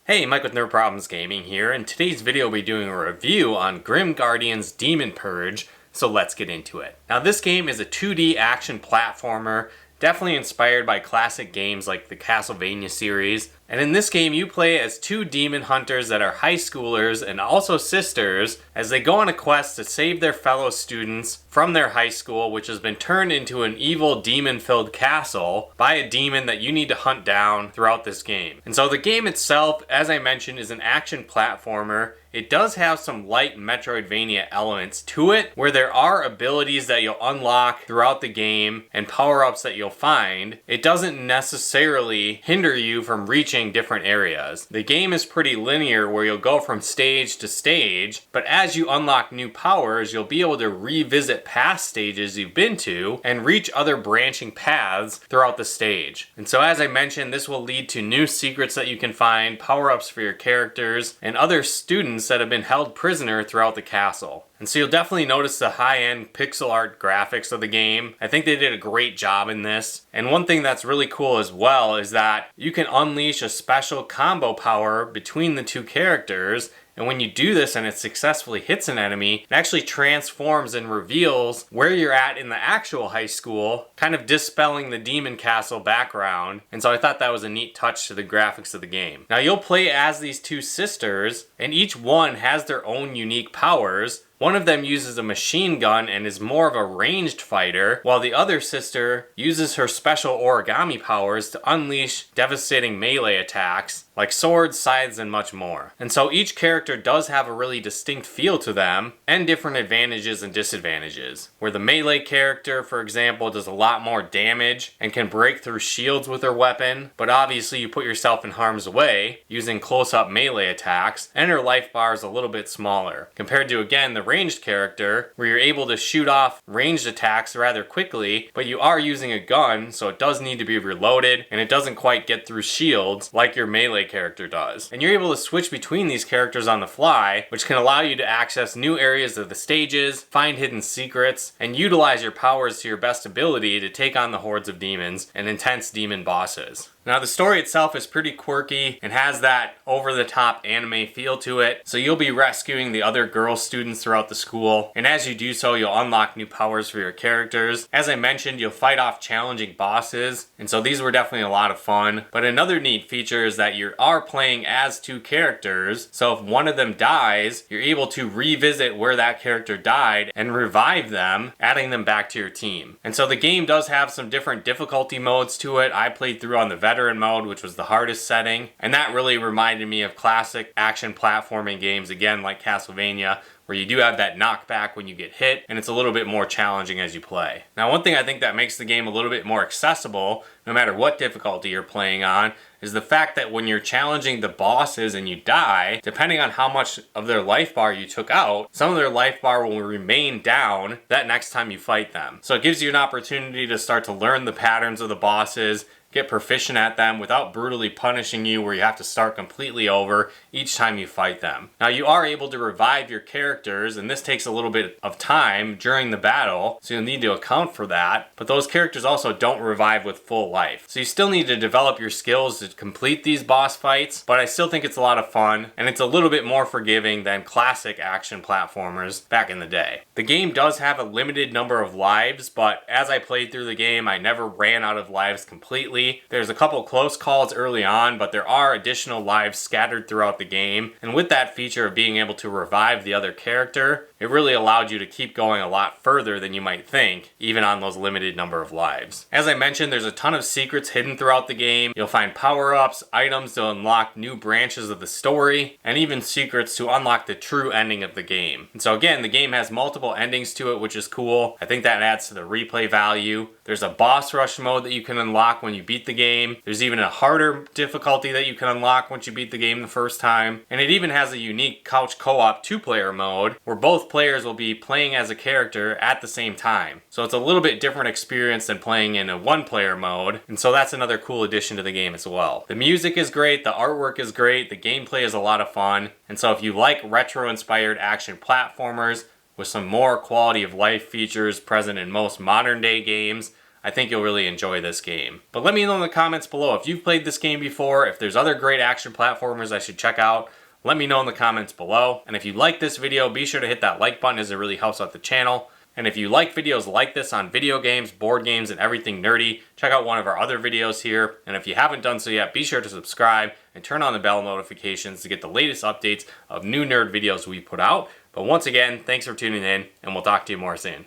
Hey, Mike with No Problems Gaming here. In today's video, we'll be doing a review on Grim Guardian's Demon Purge, so let's get into it. Now, this game is a 2D action platformer, definitely inspired by classic games like the Castlevania series. And in this game, you play as two demon hunters that are high schoolers and also sisters as they go on a quest to save their fellow students from their high school, which has been turned into an evil demon-filled castle by a demon that you need to hunt down throughout this game. And so the game itself, as I mentioned, is an action platformer. It does have some light Metroidvania elements to it, where there are abilities that you'll unlock throughout the game and power-ups that you'll find. It doesn't necessarily hinder you from reaching different areas. The game is pretty linear where you'll go from stage to stage, but as you unlock new powers, you'll be able to revisit past stages you've been to and reach other branching paths throughout the stage. And so as I mentioned, this will lead to new secrets that you can find, power-ups for your characters, and other students that have been held prisoner throughout the castle. And so you'll definitely notice the high-end pixel art graphics of the game. I think they did a great job in this. And one thing that's really cool as well is that you can unleash a special combo power between the two characters. And when you do this and it successfully hits an enemy, it actually transforms and reveals where you're at in the actual high school, kind of dispelling the demon castle background. And so I thought that was a neat touch to the graphics of the game. Now you'll play as these two sisters, and each one has their own unique powers. One of them uses a machine gun and is more of a ranged fighter, while the other sister uses her special origami powers to unleash devastating melee attacks, like swords, scythes, and much more. And so each character does have a really distinct feel to them, and different advantages and disadvantages. Where the melee character, for example, does a lot more damage and can break through shields with her weapon, but obviously you put yourself in harm's way using close-up melee attacks, and her life bar is a little bit smaller. Compared to, again, the ranged character, where you're able to shoot off ranged attacks rather quickly, but you are using a gun, so it does need to be reloaded, and it doesn't quite get through shields like your melee character does. And you're able to switch between these characters on the fly, which can allow you to access new areas of the stages, find hidden secrets, and utilize your powers to your best ability to take on the hordes of demons and intense demon bosses. Now the story itself is pretty quirky and has that over-the-top anime feel to it. So you'll be rescuing the other girl students throughout the school, and as you do so, you'll unlock new powers for your characters. As I mentioned, you'll fight off challenging bosses, and so these were definitely a lot of fun. But another neat feature is that you are playing as two characters, so if one of them dies, you're able to revisit where that character died and revive them, adding them back to your team. And so the game does have some different difficulty modes to it. I played through on the veteran mode, which was the hardest setting, and that really reminded me of classic action platforming games, again like Castlevania, where you do have that knockback when you get hit, and it's a little bit more challenging as you play. Now, one thing I think that makes the game a little bit more accessible, no matter what difficulty you're playing on, is the fact that when you're challenging the bosses and you die, depending on how much of their life bar you took out, some of their life bar will remain down that next time you fight them. So it gives you an opportunity to start to learn the patterns of the bosses, get proficient at them without brutally punishing you where you have to start completely over each time you fight them. Now you are able to revive your characters, and this takes a little bit of time during the battle, so you'll need to account for that, but those characters also don't revive with full life. So you still need to develop your skills to complete these boss fights, but I still think it's a lot of fun, and it's a little bit more forgiving than classic action platformers back in the day. The game does have a limited number of lives, but as I played through the game, I never ran out of lives completely. There's a couple close calls early on, but there are additional lives scattered throughout the game. And with that feature of being able to revive the other character, it really allowed you to keep going a lot further than you might think, even on those limited number of lives. As I mentioned, there's a ton of secrets hidden throughout the game. You'll find power-ups, items to unlock new branches of the story, and even secrets to unlock the true ending of the game. And so again, the game has multiple endings to it, which is cool. I think that adds to the replay value. There's a boss rush mode that you can unlock when you beat the game. There's even a harder difficulty that you can unlock once you beat the game the first time. And it even has a unique couch co-op 2-player mode where both players will be playing as a character at the same time. So it's a little bit different experience than playing in a 1-player mode. And so that's another cool addition to the game as well. The music is great, the artwork is great, the gameplay is a lot of fun. And so if you like retro-inspired action platformers with some more quality of life features present in most modern day games, I think you'll really enjoy this game. But let me know in the comments below if you've played this game before, if there's other great action platformers I should check out. Let me know in the comments below. And if you like this video, be sure to hit that like button as it really helps out the channel. And if you like videos like this on video games, board games, and everything nerdy, check out one of our other videos here. And if you haven't done so yet, be sure to subscribe and turn on the bell notifications to get the latest updates of new nerd videos we put out. But once again, thanks for tuning in, and we'll talk to you more soon.